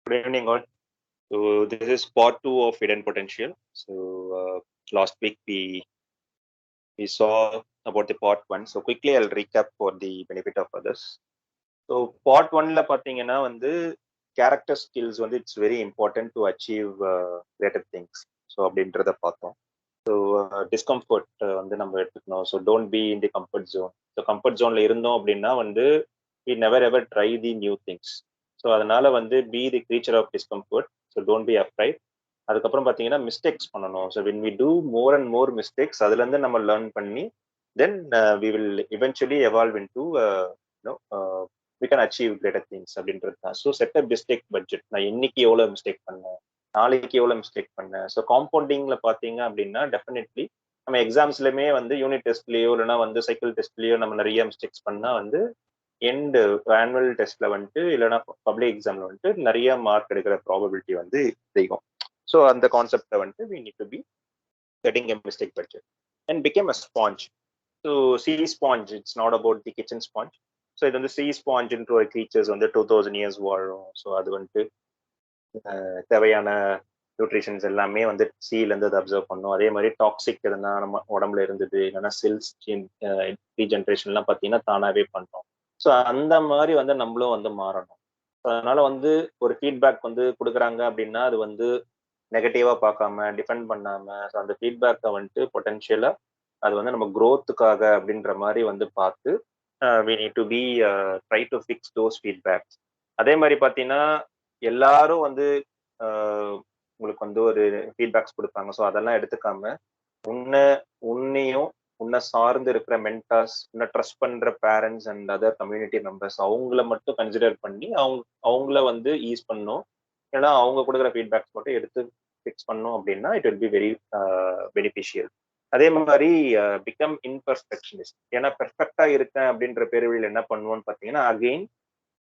Good evening, all. So this is part two of hidden potential. So last week we saw about the part one. So quickly I'll recap for the benefit of others. So part oneல பார்த்தீங்கன்னா வந்து character skills வந்து it's very important to achieve greater things. So அப்படின்றத பார்த்தோம். So discomfort வந்து நம்ம எடுத்துக்கணும். So don't be in the comfort zone. So comfort ஜோன்ல இருந்தோம் அப்படின்னா வந்து we never ever try the new things. So அதனால வந்து be the creature of discomfort. So don't be afraid. அதுக்கப்புறம் பார்த்தீங்கன்னா மிஸ்டேக்ஸ் பண்ணணும். So when we do more and more mistakes அதுலேருந்து நம்ம லேர்ன் பண்ணி தென் we will eventually evolve into we can achieve greater things அப்படின்றது தான். So set up mistake budget. நான் இன்னைக்கு எவ்வளோ மிஸ்டேக் பண்ணேன், நாளைக்கு எவ்வளோ மிஸ்டேக் பண்ணேன். ஸோ காம்பவுண்டிங்ல பார்த்தீங்க அப்படின்னா டெஃபினெட்லி நம்ம எக்ஸாம்ஸ்லயுமே வந்து யூனிட் டெஸ்ட்லயோ இல்லைன்னா வந்து சைக்கிள் டெஸ்ட்லயோ நம்ம நிறைய மிஸ்டேக்ஸ் பண்ணா வந்து எண்ட் ஆனுவல் டெஸ்ட்ல வந்துட்டு இல்லைன்னா பப்ளிக் எக்ஸாம்ல வந்துட்டு நிறைய மார்க் எடுக்கிற ப்ராபபிலிட்டி வந்து அதிகம். ஸோ அந்த கான்செப்டை வந்துட்டு we need to be setting a mistake budget and become a sponge. So see sponge it's not about the kitchen sponge. So இது வந்து சி ஸ்பாஞ்சுன்ற ஒரு க்ரீச்சர்ஸ் வந்து 2000 years வாழும். ஸோ அது வந்துட்டு தேவையான நியூட்ரிஷன்ஸ் எல்லாமே வந்து சீலேருந்து அதை அப்சர்வ் பண்ணும். அதே மாதிரி டாக்ஸிக் எதுனா நம்ம உடம்புல இருந்தது இல்லைன்னா செல்ஸ் ரீஜென்ரேஷன்லாம் பார்த்தீங்கன்னா தானாகவே பண்ணோம். ஸோ அந்த மாதிரி வந்து நம்மளும் வந்து மாறணும். அதனால வந்து ஒரு ஃபீட்பேக் வந்து கொடுக்குறாங்க அப்படின்னா அது வந்து நெகட்டிவா பார்க்காம டிஃபெண்ட் பண்ணாம அந்த ஃபீட்பேக்கை வந்துட்டு பொட்டன்ஷியலா அது வந்து நம்ம க்ரோத்துக்காக அப்படின்ற மாதிரி வந்து பார்த்து we need to be try to fix those feedbacks. அதே மாதிரி பார்த்தீங்கன்னா எல்லாரும் வந்து உங்களுக்கு வந்து ஒரு ஃபீட்பேக்ஸ் கொடுப்பாங்க. ஸோ அதெல்லாம் எடுத்துக்காம உன்னையும் உன்னை சார்ந்து இருக்கிற மென்டார்ஸ், உன்னை ட்ரஸ்ட் பண்ற parents and other community members அவங்கள மட்டும் கன்சிடர் பண்ணி அவங்கள வந்து ஈஸ் பண்ணும். ஏன்னா அவங்க கொடுக்குற ஃபீட்பேக்ஸ் மட்டும் எடுத்து ஃபிக்ஸ் பண்ணோம் அப்படின்னா it will be very beneficial. அதே மாதிரி பிகம் இன்பர்ஃபெக்ஷனிஸ்ட். ஏன்னா பெர்ஃபெக்டா இருக்கேன் அப்படின்ற பேருவில் என்ன பண்ணுவோம்னு பார்த்தீங்கன்னா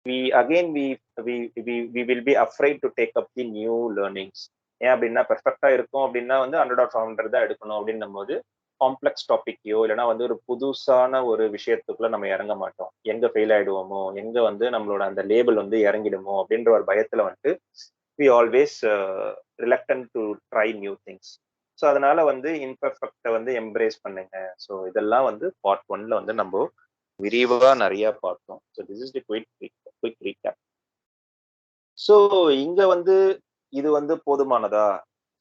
we will be afraid to take up the new learnings. ஏன் அப்படின்னா பெர்ஃபெக்டா இருக்கும் அப்படின்னா வந்து 100 தான் எடுக்கணும் அப்படின்னும் போது காம்ப்ளெக்ஸ் டாபிக்கையோ இல்லைன்னா வந்து ஒரு புதுசான ஒரு விஷயத்துக்குள்ள நம்ம இறங்க மாட்டோம். எங்க ஃபெயில் ஆயிடுவோமோ, எங்க வந்து நம்மளோட அந்த லேபிள் வந்து இறங்கிடுமோ அப்படின்ற ஒரு பயத்துல வந்துட்டு we always reluctant to try new things. So அதனால வந்து இன்பர்ஃபெக்டை வந்து எம்ப்ரேஸ் பண்ணுங்க. ஸோ இதெல்லாம் வந்து பார்ட் ஒன்ல வந்து நம்ம விரிவா நிறைய பார்த்தோம். So this is the quick recap. So இங்க வந்து இது வந்து போதுமானதா?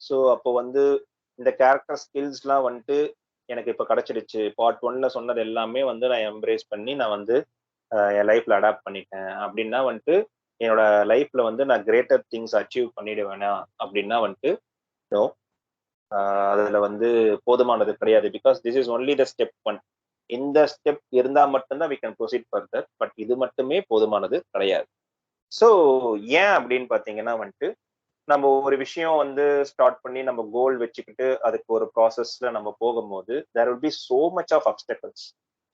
ஸோ அப்போ வந்து இந்த கேரக்டர் ஸ்கில்ஸ்லாம் வந்துட்டு எனக்கு இப்போ கிடைச்சிடுச்சு. பார்ட் ஒன்ல சொன்னது எல்லாமே வந்து நான் எம்ப்ரேஸ் பண்ணி நான் வந்து என் லைஃப்ல அடாப்ட் பண்ணிட்டேன் அப்படின்னா வந்துட்டு என்னோட லைஃப்ல வந்து நான் கிரேட்டர் திங்ஸ் அச்சீவ் பண்ணிடுவேனா அப்படின்னா வந்துட்டு நோ, அதுல வந்து போதுமானது கிடையாது. Because this is only the step one. இந்த ஸ்டெப் இருந்தா மட்டும்தான் we can proceed further. But இது மட்டுமே போதுமானது கிடையாது. ஸோ ஏன் அப்படின்னு பார்த்தீங்கன்னா வந்துட்டு நம்ம ஒரு விஷயம் வந்து ஸ்டார்ட் பண்ணி நம்ம கோல் வச்சுக்கிட்டு அதுக்கு ஒரு ப்ராசஸ்ல நம்ம போகும்போது there will be so much of obstacles.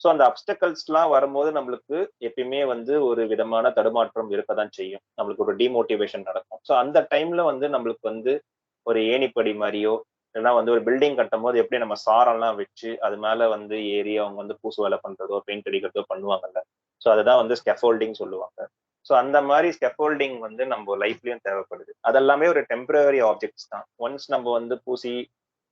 So அந்த அப்டக்கல்ஸ்லாம் வரும்போது நம்மளுக்கு எப்பயுமே வந்து ஒரு விதமான தடுமாற்றம் இருக்க தான் செய்யும். நம்மளுக்கு ஒரு டிமோட்டிவேஷன் நடக்கும். ஸோ அந்த டைம்ல வந்து நம்மளுக்கு வந்து ஒரு ஏணிப்படி மாதிரியோ இல்லைன்னா வந்து ஒரு பில்டிங் கட்டும் போது எப்படி நம்ம சாரம்லாம் வச்சு அது மேல வந்து ஏறி அவங்க வந்து பூசு வேலை பண்றதோ பெயிண்ட் அடிக்கிறதோ பண்ணுவாங்கல்ல. ஸோ அதுதான் வந்து ஸ்கெஃபோல்டிங் சொல்லுவாங்க. ஸோ அந்த மாதிரி ஸ்கெஃபோல்டிங் வந்து நம்ம லைஃப்லயும் தேவைப்படுது. அதெல்லாமே ஒரு டெம்பரரி ஆப்ஜெக்ட்ஸ் தான். ஒன்ஸ் நம்ம வந்து பூசி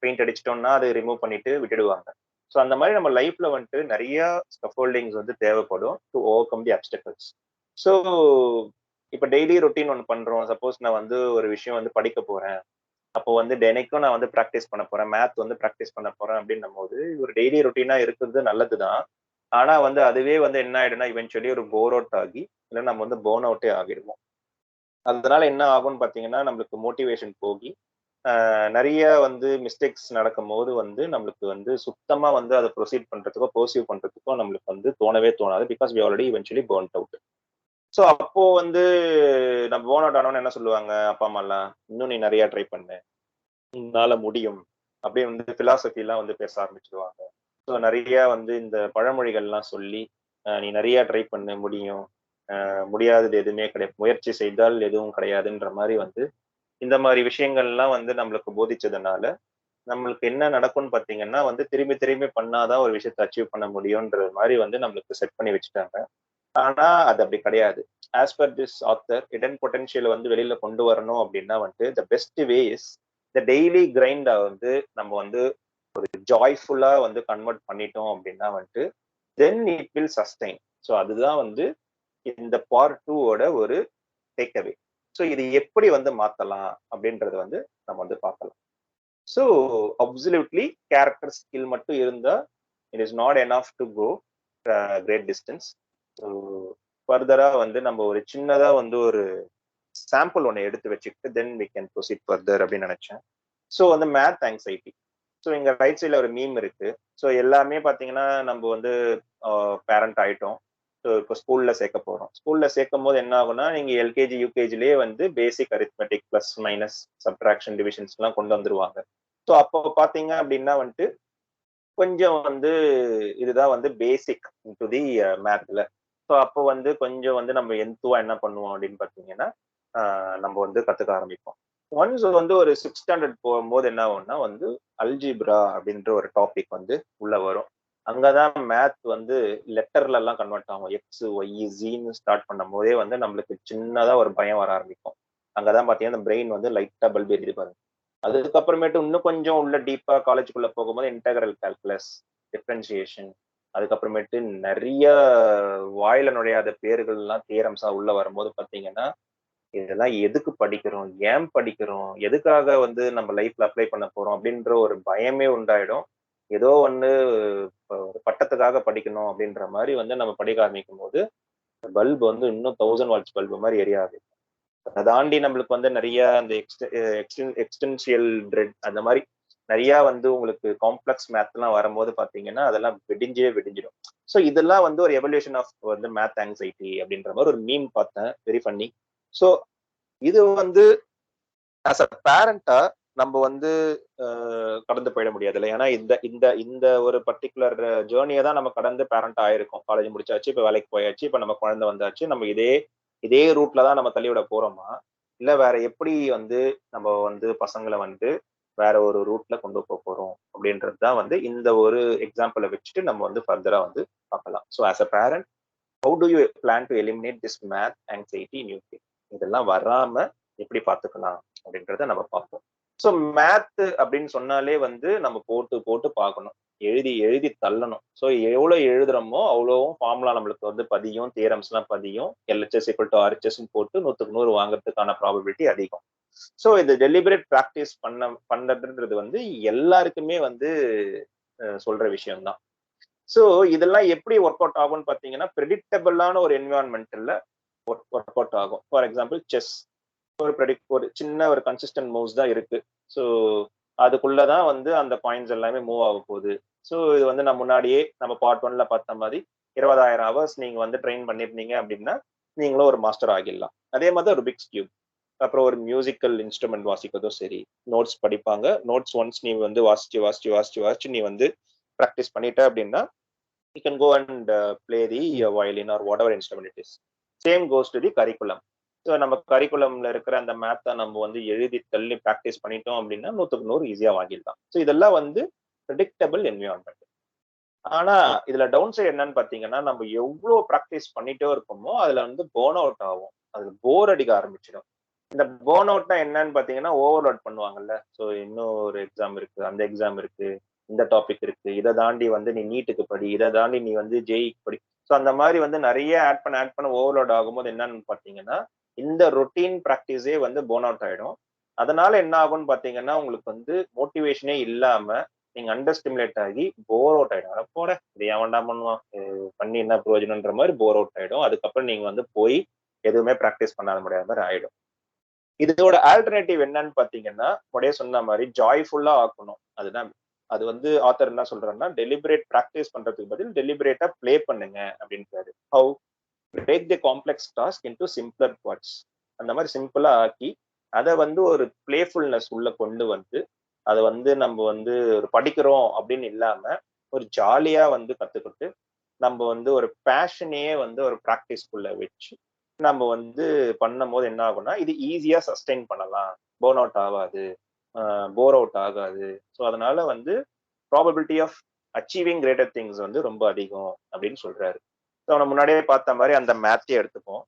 பெயிண்ட் அடிச்சிட்டோம்னா அதை ரிமூவ் பண்ணிட்டு விட்டுடுவாங்க. ஸோ அந்த மாதிரி நம்ம லைஃப்ல வந்துட்டு நிறைய ஸ்கெஃபோல்டிங்ஸ் வந்து தேவைப்படும் to over come the அப்டக்கல்ஸ். So இப்போ டெய்லி ரொட்டீன் ஒன்று பண்றோம். சப்போஸ் நான் வந்து ஒரு விஷயம் வந்து படிக்க போறேன், அப்போ வந்து தினைக்கும் நான் வந்து ப்ராக்டிஸ் பண்ண போறேன், மேத் வந்து ப்ராக்டிஸ் பண்ண போறேன் அப்படின்னும் போது ஒரு டெய்லி ரொட்டீனா இருக்கிறது நல்லதுதான். ஆனா வந்து அதுவே வந்து என்ன ஆயிடும்னா இவென்ச்சுவலி ஒரு போர் அவுட் ஆகி இல்லை நம்ம வந்து போர்ன் அவுட்டே ஆகிடுவோம். அதனால என்ன ஆகும்னு பார்த்தீங்கன்னா நம்மளுக்கு மோட்டிவேஷன் போகி நிறைய வந்து மிஸ்டேக்ஸ் நடக்கும் போது வந்து நம்மளுக்கு வந்து சுத்தமா வந்து அதை ப்ரொசீட் பண்றதுக்கோ பர்சீவ் பண்றதுக்கோ நம்மளுக்கு வந்து தோணவே தோணாது. Because we already eventually burnt out. So அப்போ வந்து நம்ம போர்ன் அவுட் ஆனோன்னு என்ன சொல்லுவாங்க அப்பா அம்மா எல்லாம், இன்னும் நீ நிறைய ட்ரை பண்ணு, உன்னால முடியும் அப்படின்னு வந்து பிலாசபி எல்லாம் வந்து பேச ஆரம்பிச்சிருவாங்க. ஸோ நிறைய வந்து இந்த பழமொழிகள்லாம் சொல்லி நீ நிறைய ட்ரை பண்ண முடியும், முடியாதது எதுவுமே கிடையாது, முயற்சி செய்தால் எதுவும் கிடையாதுன்ற மாதிரி வந்து இந்த மாதிரி விஷயங்கள்லாம் வந்து நம்மளுக்கு போதிச்சதுனால நம்மளுக்கு என்ன நடக்கும்னு பார்த்தீங்கன்னா வந்து திரும்பி திரும்பி பண்ணாதான் ஒரு விஷயத்தை அச்சீவ் பண்ண முடியும்ன்ற மாதிரி வந்து நம்மளுக்கு செட் பண்ணி வச்சுட்டாங்க. ஆனா அது அப்படி கிடையாது. As per this author hidden potential வந்து வெளியில கொண்டு வரணும் அப்படின்னா வந்து the best way is the daily கிரைண்டை வந்து நம்ம வந்து ஒரு ஜாய்ஃபுல்லா வந்து கன்வெர்ட் பண்ணிட்டோம் அப்படின்னா வந்துட்டு then it will sustain. So அதுதான் வந்து இந்த பார்ட் 2ஓட ஒரு டேக்அவே. ஸோ இது எப்படி வந்து மாத்தலாம் அப்படின்றது வந்து நம்ம வந்து பார்க்கலாம். ஸோ அப்சல்யூட்லி கேரக்டர் ஸ்கில் மட்டும் இருந்தா it is not enough to go great distance. So ஃபர்தரா வந்து நம்ம ஒரு சின்னதா வந்து ஒரு சாம்பிள் ஒன்று எடுத்து வச்சுக்கிட்டு then we can proceed further அப்படின்னு நினைச்சேன். ஸோ வந்து மேத் ஆங்ஸைட்டி. ஸோ இங்க ரைட் சைட்ல ஒரு மீம் இருக்கு. ஸோ எல்லாமே பார்த்தீங்கன்னா நம்ம வந்து பேரண்ட் ஆயிட்டோம். ஸோ இப்போ ஸ்கூல்ல சேர்க்க போறோம். ஸ்கூல்ல சேர்க்கும் போது என்ன ஆகும்னா நீங்க எல்கேஜி யூகேஜிலேயே வந்து basic arithmetic plus minus subtraction divisions எல்லாம் கொண்டு வந்துருவாங்க. ஸோ அப்போ பாத்தீங்க அப்படின்னா வந்துட்டு கொஞ்சம் வந்து இதுதான் வந்து பேசிக் டு தி மேத்ல. ஸோ அப்போ வந்து கொஞ்சம் வந்து நம்ம எந்துவா என்ன பண்ணுவோம் அப்படின்னு பார்த்தீங்கன்னா நம்ம வந்து கத்துக்க ஆரம்பிப்போம். ஒன்ஸ் வந்து ஒரு 6th ஸ்டாண்டர்ட் போகும்போது என்ன ஆகும்னா வந்து அல்ஜிப்ரா அப்படின்ற ஒரு டாபிக் வந்து உள்ள வரும். அங்கதான் மேத் வந்து லெட்டர்ல எல்லாம் கன்வெர்ட் ஆகும். எக்ஸ் ஒய் ஜின்னு ஸ்டார்ட் பண்ணும் போதே வந்து நம்மளுக்கு சின்னதா ஒரு பயம் வர ஆரம்பிக்கும். அங்கதான் பாத்தீங்கன்னா பிரெயின் வந்து லைட்டா பல்ப் எரியுது பாருங்க. அதுக்கப்புறமேட்டு இன்னும் கொஞ்சம் உள்ள டீப்பா காலேஜுக்குள்ள போகும்போது இன்டெகிரல் கால்குலஸ், டிஃபரன்சியேஷன், அதுக்கப்புறமேட்டு நிறைய வாயில நுழையாத பேர்கள் எல்லாம் தியரம்ஸா உள்ள வரும்போது பாத்தீங்கன்னா இதெல்லாம் எதுக்கு படிக்கிறோம், ஏன் படிக்கிறோம், எதுக்காக வந்து நம்ம லைஃப்ல அப்ளை பண்ண போறோம் அப்படின்ற ஒரு பயமே உண்டாயிடும். ஏதோ ஒண்ணு ஒரு பட்டத்துக்காக படிக்கணும் அப்படின்ற மாதிரி வந்து நம்ம படிக்க ஆரம்பிக்கும் போது பல்பு வந்து இன்னும் 1000 வாட்ஸ் பல்பு மாதிரி எரியாது. அதை தாண்டி நம்மளுக்கு வந்து நிறைய அந்த எக்ஸ்டென்சியல் ட்ரெட் அந்த மாதிரி நிறைய வந்து உங்களுக்கு காம்ப்ளெக்ஸ் மேத் எல்லாம் வரும்போது பாத்தீங்கன்னா அதெல்லாம் வெடிஞ்சிடும். ஸோ இதெல்லாம் வந்து ஒரு எவல்யூஷன் ஆஃப் வந்து மேத் ஆங்ஸைட்டி அப்படின்ற மாதிரி ஒரு மீம் பார்த்தேன், வெரி ஃபன்னி. ஸோ இது வந்து ஆஸ் அ பேரண்டா நம்ம வந்து கடந்து போயிட முடியாது இல்லை. ஏன்னா இந்த இந்த இந்த ஒரு பர்டிகுலர் ஜேர்னியை தான் நம்ம கடந்து பேரண்ட் ஆயிருக்கோம். காலேஜ் முடிச்சாச்சு, இப்போ வேலைக்கு போயாச்சு, இப்போ நம்ம குழந்தை வந்தாச்சு, நம்ம இதே ரூட்ல தான் நம்ம தள்ளிவிட போறோமா, இல்ல வேற எப்படி வந்து நம்ம வந்து பசங்களை வந்து வேற ஒரு ரூட்ல கொண்டு போக போறோம் அப்படின்றது தான் வந்து இந்த ஒரு எக்ஸாம்பிளை வச்சுட்டு நம்ம வந்து ஃபர்தரா வந்து பார்க்கலாம். So as a parent, how do you plan to eliminate this math anxiety in you kid? இதெல்லாம் வராம எப்படி பார்த்துக்கலாம் அப்படின்றத நம்ம பார்ப்போம். ஸோ மேத் அப்படின்னு சொன்னாலே வந்து நம்ம போட்டு போட்டு பார்க்கணும், எழுதி எழுதி தள்ளணும். ஸோ எவ்வளவு எழுதுறோமோ அவ்வளவும் ஃபார்முலா நம்மளுக்கு வந்து பதியும், தியரம்ஸ் எல்லாம் பதியும். LHS = RHS போட்டு 100க்கு 100 வாங்குறதுக்கான ப்ராபபிலிட்டி அதிகம். ஸோ இது டெலிபரேட் ப்ராக்டிஸ் பண்றதுன்றது வந்து எல்லாருக்குமே வந்து சொல்ற விஷயம் தான். ஸோ இதெல்லாம் எப்படி ஒர்க் அவுட் ஆகும்னு பார்த்தீங்கன்னா ப்ரெடிக்டபிளான ஒரு என்விரான்மெண்ட்ல ஒர்க் அவுட் ஆகும். ஃபார் எக்ஸாம்பிள் செஸ், ஒரு சின்ன ஒரு கன்சிஸ்டன்ட் மூவ்ஸ் தான் இருக்கு. ஸோ அதுக்குள்ளதான் வந்து அந்த பாயிண்ட்ஸ் எல்லாமே மூவ் ஆக போகுது. ஸோ இது வந்து நான் முன்னாடியே நம்ம பார்ட் 1ல பார்த்த மாதிரி 20,000 ஹவர்ஸ் நீங்க வந்து ட்ரெயின் பண்ணிருந்தீங்க அப்படின்னா நீங்களும் ஒரு மாஸ்டர் ஆகிடலாம். அதே மாதிரி ஒரு பிக்ஸ் கியூப், அப்புறம் ஒரு மியூசிக்கல் இன்ஸ்ட்ருமெண்ட் வாசிக்கிறதும் சரி, நோட்ஸ் படிப்பாங்க. நோட்ஸ் ஒன்ஸ் நீ வந்து வாசிச்சு நீ வந்து ப்ராக்டிஸ் பண்ணிட்ட அப்படின்னா you can go and play the violin or whatever instrument it is. Same goes to the curriculum. So நம்ம கரிக்குலம்ல இருக்கிற அந்த மேத்தை நம்ம வந்து எழுதி தள்ளி ப்ராக்டிஸ் பண்ணிட்டோம் அப்படின்னா 100க்கு 100 ஈஸியா வாங்கிடலாம். ஸோ இதெல்லாம் வந்து ப்ரெடிக்டபிள் என்விரான்மெண்ட். ஆனா இதுல டவுன் சைடு என்னன்னு பாத்தீங்கன்னா நம்ம எவ்வளவு ப்ராக்டிஸ் பண்ணிட்டே இருக்கோமோ அதுல வந்து போர்ன் அவுட் ஆகும், அது போர் அடிக்க ஆரம்பிச்சிடும். இந்த போர்ன் அவுட்னா என்னன்னு பாத்தீங்கன்னா ஓவர்லோட் பண்ணுவாங்கல்ல. ஸோ இன்னும் ஒரு எக்ஸாம் இருக்கு, அந்த எக்ஸாம் இருக்கு, இந்த டாபிக் இருக்கு, இதை தாண்டி வந்து நீ நீட்டுக்கு படி, இதை தாண்டி நீ வந்து ஜேஇக்கு படி. ஸோ அந்த மாதிரி வந்து நிறைய ஆட் பண்ண ஓவர்லோட் ஆகும்போது என்னன்னு பாத்தீங்கன்னா இந்த ரொட்டீன் ப்ராக்டிஸே வந்து போர்ன் அவுட் ஆயிடும். அதனால என்ன ஆகும்னு பாத்தீங்கன்னா உங்களுக்கு வந்து மோட்டிவேஷனே இல்லாம நீங்க அண்டர் ஸ்டிமுலேட் ஆகி போர் அவுட் ஆயிடும். போட இது ஏன் வேண்டாம் பண்ணுவான், பண்ணி என்ன பிரயோஜனன்ற மாதிரி போர் அவுட் ஆயிடும். அதுக்கப்புறம் நீங்க வந்து போய் எதுவுமே ப்ராக்டிஸ் பண்ணாத முடியாத மாதிரி ஆயிடும். இதோட ஆல்டர்னேட்டிவ் என்னன்னு பாத்தீங்கன்னா உடைய சொன்ன மாதிரி ஜாய்ஃபுல்லா ஆக்கணும். அதுதான் அது வந்து ஆத்தர் என்ன சொல்றாருன்னா டெலிபரேட் ப்ராக்டிஸ் பண்றதுக்கு பதில் டெலிபரேட்டா பிளே பண்ணுங்க அப்படின்றாரு. How break the complex task into simpler parts. அந்த மாதிரி சிம்பிளா ஆக்கி அதை வந்து ஒரு பிளேஃபுல்னஸ் உள்ள கொண்டு வந்து அதை வந்து நம்ம வந்து ஒரு படிக்கிறோம் அப்படின்னு இல்லாம ஒரு ஜாலியா வந்து கத்துக்கிட்டு நம்ம வந்து ஒரு பேஷனையே வந்து ஒரு ப்ராக்டிஸ்குள்ள வச்சு நம்ம வந்து பண்ணும் போது என்ன ஆகும்னா இது ஈஸியா சஸ்டெயின் பண்ணலாம், போர்ன் அவுட் ஆகாது, போர் அவுட் ஆகாது. ஸோ அதனால வந்து probability of achieving greater things வந்து ரொம்ப அதிகம் அப்படின்னு சொல்றாரு. ஸோ நம்ம முன்னாடியே பார்த்த மாதிரி அந்த மேத்தே எடுத்துப்போம்.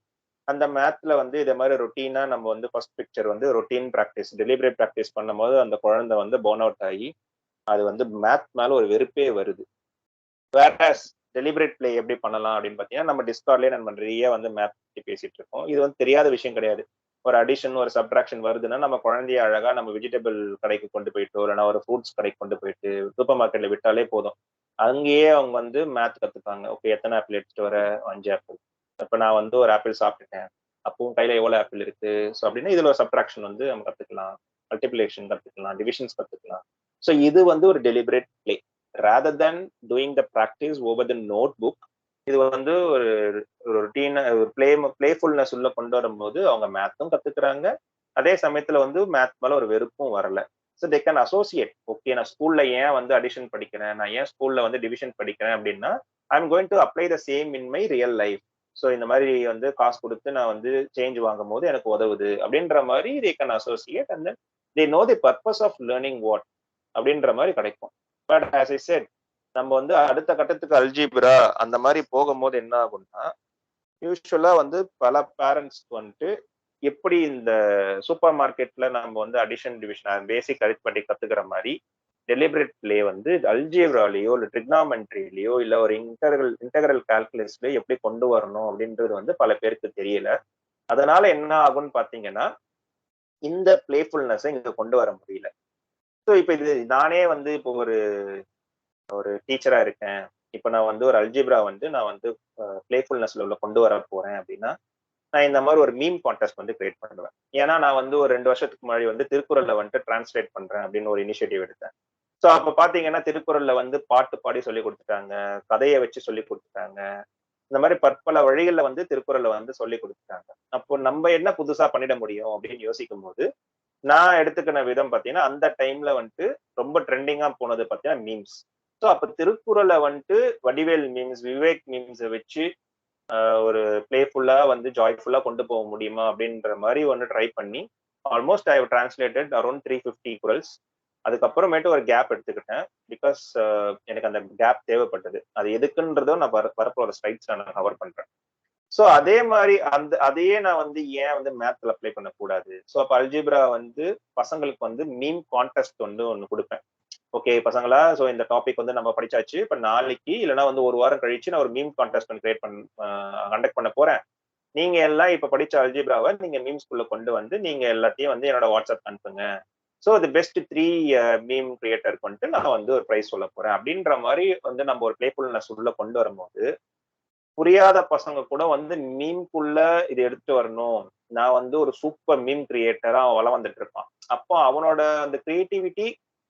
அந்த மேத்ல வந்து இதே மாதிரி ரொட்டீனா நம்ம வந்து ஃபர்ஸ்ட் பிக்சர் வந்து ரொட்டீன் ப்ராக்டிஸ் டெலிபரேட் ப்ராக்டிஸ் பண்ணும்போது அந்த குழந்தை வந்து போர்ன் அவுட் ஆகி அது வந்து மேத் மேல ஒரு வெறுப்பே வருது. வேறஸ் டெலிபரேட் பிளே எப்படி பண்ணலாம் அப்படின்னு பாத்தீங்கன்னா நம்ம டிஸ்கார்ட்லயே நம்ம நிறைய வந்து மேத் பத்தி பேசிட்டு இருக்கோம். இது வந்து தெரியாத விஷயம் கிடையாது. ஒரு அடிஷன் ஒரு சப்ட்ராக்ஷன் வருதுன்னா நம்ம குழந்தைய அழகா நம்ம வெஜிடபிள் கடைக்கு கொண்டு போயிட்டோ இல்லைன்னா ஒரு ஃப்ரூட்ஸ் கடைக்கு கொண்டு போயிட்டு சூப்பர் மார்க்கெட்ல விட்டாலே போதும். அங்கேயே அவங்க வந்து மேத் கத்துப்பாங்க. ஓகே எத்தனை ஆப்பிள் எடுத்துட்டு வர? 5 ஆப்பிள். இப்ப நான் வந்து ஒரு ஆப்பிள் சாப்பிட்டுட்டேன். அப்போ உன் கையில எவ்வளவு ஆப்பிள் இருக்கு? ஸோ அப்படின்னா இதுல ஒரு சப்ட்ராக்ஷன் வந்து நம்ம கத்துக்கலாம். மல்டிபிளேஷன் கத்துக்கலாம், டிவிஷன்ஸ் கத்துக்கலாம். ஸோ இது வந்து ஒரு deliberate play. rather than doing the practice over the notebook, இது வந்து ஒரு ரொட்டீன் ஒரு பிளேஃபுல்னஸ் உள்ள கொண்டு வரும்போது அவங்க மேத்தும் கத்துக்கிறாங்க. அதே சமயத்துல வந்து மேத் மேல ஒரு வெறுப்பும் வரல. So they can associate. Okay நான் ஸ்கூல்ல ஏன் வந்து அடிஷன் படிக்கிறேன், நான் ஏன் ஸ்கூல்ல வந்து டிவிஷன் படிக்கிறேன் அப்படின்னா I am going to apply the same in my real life. So இந்த மாதிரி வந்து காசு கொடுத்து நான் வந்து சேஞ்ச் வாங்கும் போது எனக்கு உதவுது அப்படின்ற மாதிரி they can associate and then they know the purpose of learning what அப்படின்ற மாதிரி கிடைக்கும். பட் ஆஸ் ஐ செட் நம்ம வந்து அடுத்த கட்டத்துக்கு அல்ஜீப்ரா அந்த மாதிரி போகும்போது என்ன ஆகும்னா யூஸ்வலா வந்து பல பேரண்ட்ஸ்க்கு வந்துட்டு எப்படி இந்த சூப்பர் மார்க்கெட்ல நம்ம வந்து அடிஷன் டிவிஷன் பேசிக் அரித்மெட்டிக் கத்துக்கிற மாதிரி டெலிபரேட் பிளே வந்து அல்ஜீப்ராலேயோ இல்ல ட்ரிக்னாமெண்ட்ரிலயோ இல்ல ஒரு இன்டெகிரல் கால்குலஸ்லயோ எப்படி கொண்டு வரணும் அப்படின்றது வந்து பல பேருக்கு தெரியல. அதனால என்ன ஆகும்னு பாத்தீங்கன்னா இந்த பிளேஃபுல்னஸை இங்க கொண்டு வர முடியல. ஸோ இப்ப இது நானே வந்து இப்போ ஒரு டீச்சரா இருக்கேன். இப்ப நான் வந்து ஒரு அல்ஜிப்ரா வந்து நான் வந்து பிளேஃபுல்னஸ்ல உள்ள கொண்டு வர போறேன் அப்படின்னா நான் இந்த மாதிரி ஒரு மீம் கான்டெஸ்ட் வந்து கிரியேட் பண்ணுவேன். ஏன்னா நான் வந்து ஒரு 2 வருஷத்துக்கு முன்னாடி வந்து திருக்குறள்ல வந்துட்டு டிரான்ஸ்லேட் பண்றேன் அப்படின்னு ஒரு இனிஷியேட்டிவ் எடுத்தேன். ஸோ அப்ப பாத்தீங்கன்னா திருக்குறள்ல வந்து பாட்டு பாடி சொல்லி கொடுத்துட்டாங்க, கதையை வச்சு சொல்லி கொடுத்துட்டாங்க. இந்த மாதிரி பற்பல வழிகள்ல வந்து திருக்குறளை வந்து சொல்லி கொடுத்துட்டாங்க. அப்போ நம்ம என்ன புதுசா பண்ணிட முடியும் அப்படின்னு யோசிக்கும் போது நான் எடுத்துக்கின விதம் பாத்தீங்கன்னா அந்த டைம்ல வந்துட்டு ரொம்ப ட்ரெண்டிங்கா போனது பாத்தீங்கன்னா மீம்ஸ். ஸோ அப்ப திருக்குறளை வந்துட்டு வடிவேல் மீம்ஸ் விவேக் மீம்ஸை வச்சு ஒரு பிளேஃபுல்லா வந்து ஜாய்ஃபுல்லா கொண்டு போக முடியுமா அப்படின்ற மாதிரி ஒன்று ட்ரை பண்ணி ஆல்மோஸ்ட் ஐ டிரான்ஸ்லேட்டட் அரௌண்ட் 350 குரல்ஸ். அதுக்கப்புறமேட்டு ஒரு கேப் எடுத்துக்கிட்டேன். பிகாஸ் எனக்கு அந்த கேப் தேவைப்பட்டது. அது எதுக்குன்றதோ நான் வரப்போற ஸ்லைட்ஸ் நான் கவர் பண்றேன். ஸோ அதே மாதிரி அதையே நான் வந்து ஏன் வந்து மேத்ல அப்ளை பண்ணக்கூடாது? ஸோ அப்ப அல்ஜிப்ரா வந்து பசங்களுக்கு வந்து மீம் கான்டெஸ்ட் வந்து ஒன்று கொடுப்பேன். ஓகே பசங்களா, ஸோ இந்த டாபிக் வந்து நம்ம படிச்சாச்சு. இப்ப நாளைக்கு இல்லைன்னா வந்து ஒரு வாரம் கழிச்சு நான் ஒரு மீம் கான்டெஸ்ட் கிரியேட் கண்டக்ட் பண்ண போறேன். நீங்க எல்லாம் இப்ப படிச்ச அல்ஜிப்ராவை நீங்க மீம்ஸ்குள்ள கொண்டு வந்து நீங்க எல்லாத்தையும் வந்து என்னோட வாட்ஸ்அப் அனுப்புங்க. ஸோ தி பெஸ்ட் 3 மீம் கிரியேட்டருக்கு வந்துட்டு நான் வந்து ஒரு ப்ரைஸ் சொல்ல போறேன் அப்படின்ற மாதிரி வந்து நம்ம ஒரு பிளேஃபுல்னஸ் உள்ள கொண்டு வரும்போது புரியாத பசங்க கூட வந்து மீம்குள்ள இது எடுத்துட்டு வரணும். நான் வந்து ஒரு சூப்பர் மீம் கிரியேட்டரா வள வந்துட்டு இருப்பான். அப்போ அவனோட அந்த கிரியேட்டிவிட்டி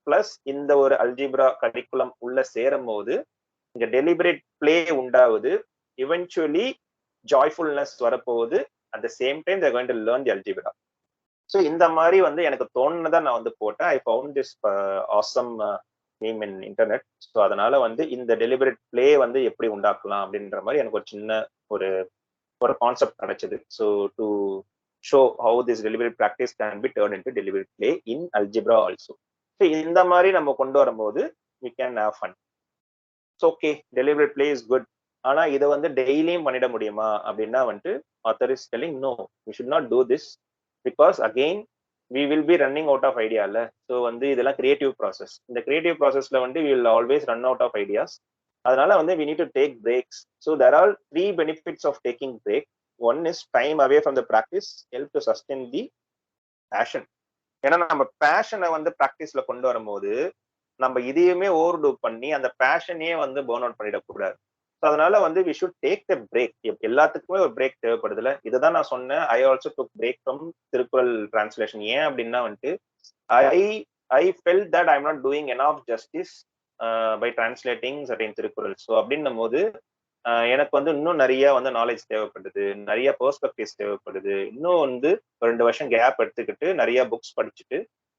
பிளஸ் இந்த ஒரு அல்ஜிப்ரா கரிக்குலம் உள்ள சேரும் போது இங்க டெலிபரேட் பிளே உண்டாகுது. இவென்ச்சுவலி ஜாய்ஃபுல்னஸ் வரப்போகுது. At the same time they're going to learn the algebra. So இந்த மாதிரி வந்து எனக்கு தோணுனதா நான் வந்து போட்டேன். I found this awesome meme in internet. So அதனால வந்து இந்த டெலிபரேட் பிளே வந்து எப்படி உண்டாக்கலாம் அப்படின்ற மாதிரி எனக்கு ஒரு சின்ன ஒரு ஒரு கான்செப்ட் கிடைச்சது. So to show how this deliberate practice can be turn into deliberate play in algebra also. So இந்த மாதிரி நம்ம கொண்டு வரும்போது we can have fun. So okay deliberate play is good. ஆனா இதை வந்து டெய்லியும் பண்ணிட முடியுமா அப்படின்னா வந்துட்டு author is telling no we should not do this. Because again we will be running out of idea இல்ல. ஸோ வந்து இதெல்லாம் கிரியேட்டிவ் ப்ராசஸ். இந்த கிரியேட்டிவ் ப்ராசஸ்ல வந்து we will always run out of ideas. அதனால வந்து we need to take breaks. So there are 3 benefits of taking break. One is time away from the practice, help to sustain the passion. ஏன்னா நம்ம பேஷனை வந்து ப்ராக்டிஸ்ல கொண்டு வரும்போது நம்ம இதையுமே over two பண்ணி அந்த பேஷனையே வந்து பர்ன் அவுட் பண்ணிடக்கூடாது. அதனால வந்து we should take the break. எல்லாத்துக்குமே ஒரு பிரேக் தேவைப்படுதுல. இதுதான் நான் சொன்னேன். I also took break from Thirukkural translation. ஏன் அப்படின்னா வந்துட்டு I I felt that I am not doing enough justice by translating certain Thirukkural. So அப்படின்னும் போது எனக்கு வந்து இன்னும் நிறைய வந்து நாலேஜ் தேவைப்படுது, நிறைய பெர்ஸ்பெக்டிவ்ஸ் தேவைப்படுது. இன்னும் வந்து 2 வருஷம் கேப் எடுத்துக்கிட்டு நிறைய புக்ஸ் படிச்சுட்டு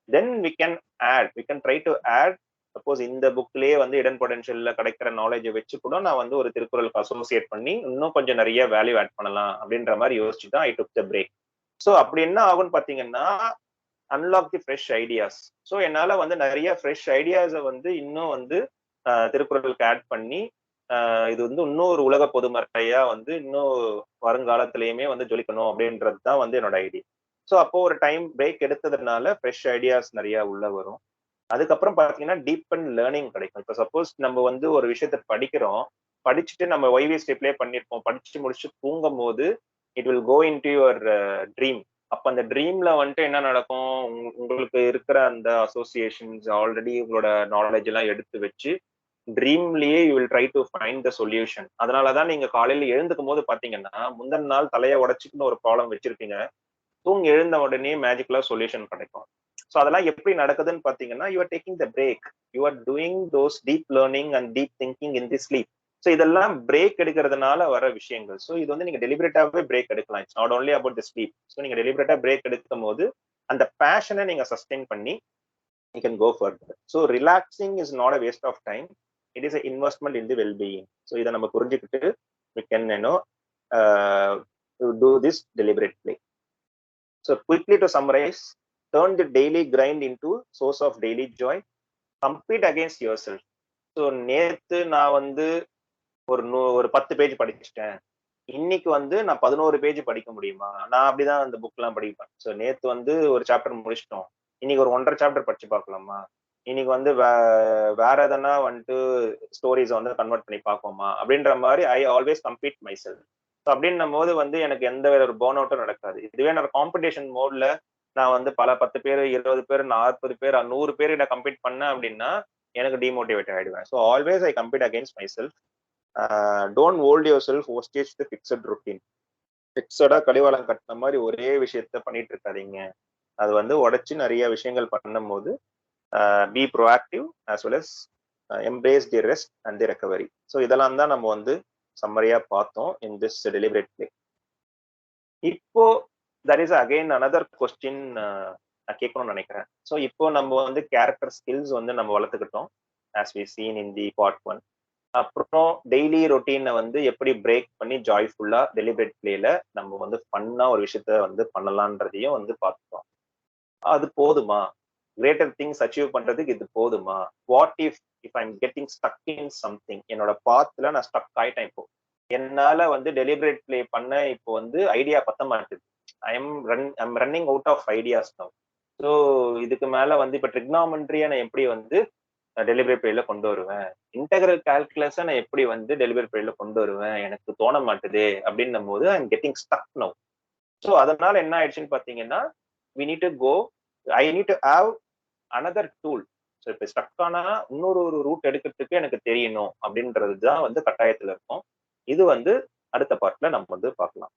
then we can try to add. Suppose இந்த புக்லயே வந்து இடன் பொட்டன்ஷியல்ல கிடைக்கிற நாலேஜை வச்சு கூட நான் வந்து ஒரு திருக்குறளுக்கு அசோசியேட் பண்ணி இன்னும் கொஞ்சம் நிறைய வேல்யூ ஆட் பண்ணலாம் அப்படின்ற மாதிரி யோசிச்சு தான் ஐ டுக் த பிரேக். ஸோ அப்படி என்ன ஆகும்னு பாத்தீங்கன்னா அன்லாக் தி ஃப்ரெஷ் ஐடியாஸ். ஸோ என்னால வந்து நிறைய ஃப்ரெஷ் ஐடியாஸை வந்து இன்னும் வந்து திருக்குறளுக்கு ஆட் பண்ணி இது வந்து இன்னும் ஒரு உலக பொதுமறையா வந்து இன்னும் வருங்காலத்திலயுமே வந்து ஜொலிக்கணும் அப்படின்றது தான் வந்து என்னோட ஐடியா. ஸோ அப்போ ஒரு டைம் பிரேக் எடுத்ததுனால ஃப்ரெஷ் ஐடியாஸ் நிறைய உள்ள வரும். அதுக்கப்புறம் பாத்தீங்கன்னா டீப் அண்ட் லேர்னிங் கிடைக்கும். இப்போ சப்போஸ் நம்ம வந்து ஒரு விஷயத்த படிக்கிறோம், படிச்சுட்டு நம்ம ஒய்விஎஸ் ரிப்ளே பண்ணிருப்போம், படிச்சுட்டு முடிச்சுட்டு தூங்கும் போது it will go into your dream. அப்ப அந்த ட்ரீம்ல வந்துட்டு என்ன நடக்கும், உங்களுக்கு இருக்கிற அந்த அசோசியேஷன்ஸ் ஆல்ரெடி உங்களோட நாலேஜ் எல்லாம் எடுத்து வச்சு ட்ரீம்லயே you will try to find the solution. அதனாலதான் நீங்க காலையில எழுந்துக்கும் போது பாத்தீங்கன்னா முந்தின நாள் தலையை உடைச்சுக்குன்னு ஒரு ப்ராப்ளம் வச்சிருப்பீங்க, தூங்கி எழுந்த உடனே மேஜிக்கலா சொல்யூஷன் கிடைக்கும். ஸோ அதெல்லாம் எப்படி நடக்குதுன்னு பாத்தீங்கன்னா you are taking the break, you are doing those deep learning and deep thinking in the sleep. So இதெல்லாம் பிரேக் எடுக்கிறதுனால வர விஷயங்கள். ஸோ இது வந்து நீங்க டெலிபரேட்டாவே பிரேக் எடுக்கலாம். It's not only about the sleep. So நீங்க டெலிபரேட்டா பிரேக் எடுக்கும் போது அந்த பேஷனை நீங்க சஸ்டெயின் பண்ணி you can go further. So relaxing is not a waste of time. It is an investment in the well-being. So இதை நம்ம புரிஞ்சுக்கிட்டு we can uh, do this deliberate play. So quickly to summarize, turn the daily grind into source of daily joy. Compete against yourself. So நேத்து நான் வந்து ஒரு 10 page படிச்சுட்டேன், இன்னைக்கு வந்து நான் 11 பேஜ் படிக்க முடியுமா? நான் அப்படிதான் அந்த புக் எல்லாம் படிப்பேன். ஸோ நேத்து வந்து ஒரு சாப்டர் முடிச்சிட்டோம், இன்னைக்கு ஒரு 1.5 சாப்டர் படிச்சு பார்க்கலாமா? இன்னைக்கு வந்து வேற எதனா வந்துட்டு ஸ்டோரிஸ் வந்து கன்வெர்ட் பண்ணி பார்ப்போமா அப்படின்ற மாதிரி I always compete my self. So அப்படின்னும் போது வந்து எனக்கு எந்த ஒரு பர்ன் அவுட்டும் நடக்காது. இதுவே நான் காம்படிஷன் மோட்ல நான் வந்து பல 10 பேர் 20 பேர் 40 பேர் 100 பேர்கிட்ட கம்பீட் பண்ணேன் அப்படின்னா எனக்கு டிமோட்டிவேட் ஆயிடுவேன். So always I compete against myself. Don't hold yourself hostage to fixed routine. ஃபிக்ஸடா கடிவாளம் கட்டின மாதிரி ஒரே விஷயத்த பண்ணிட்டு இருக்காதீங்க. அது வந்து உடைச்சு நிறைய விஷயங்கள் பண்ணும் போது be proactive as well as embrace the rest and the recovery. So இதெல்லாம் தான் நம்ம வந்து சம்மரியா பார்த்தோம் இன் திஸ் டெலிபரேட் பிளே. இப்போ that is again another question நான் கேட்கணும்னு நினைக்கிறேன். ஸோ இப்போ நம்ம வந்து கேரக்டர் ஸ்கில்ஸ் வந்து நம்ம வளர்த்துக்கிட்டோம் as we seen in the part 1. அப்புறம் டெய்லி ரொட்டீனை வந்து எப்படி பிரேக் பண்ணி ஜாய்ஃபுல்லா டெலிபரேட் பிளேல நம்ம வந்து பண்ணா ஒரு விஷயத்த வந்து பண்ணலான்றதையும் வந்து பார்த்துட்டோம். அது போதுமா? கிரேட்டர் திங்ஸ் அச்சீவ் பண்றதுக்கு இது போதுமா? What if I'm getting stuck in something, என்னோட பாத்துல நான் ஸ்டக் ஆயிட்டேன், இப்போ என்னால வந்து டெலிபரேட் பிளே பண்ண இப்போ வந்து ஐடியா பத்த மாட்டேது, I'm running out of ideas now. So இதுக்கு மேல வந்து இப்ப ட்ரிக்னாமெண்ட்ரியா நான் எப்படி வந்து டெலிபரேட் பிளேல கொண்டு வருவேன், இன்டெகிரல் கால்குலஸை நான் எப்படி வந்து டெலிபரேட் பிளேல கொண்டு வருவேன், எனக்கு தோண மாட்டுது அப்படின்னும் போது I'm getting stuck now. So அதனால என்ன ஆயிடுச்சுன்னு பாத்தீங்கன்னா we need to go, I need to have another tool. So இப்போ ஸ்டக் ஆனா இன்னொரு ரூட் எடுக்கிறதுக்கு எனக்கு தெரியணும் அப்படின்றது தான் வந்து கட்டாயத்துல இருக்கும். இது வந்து அடுத்த பார்ட்ல நம்ம வந்து பார்க்கலாம்.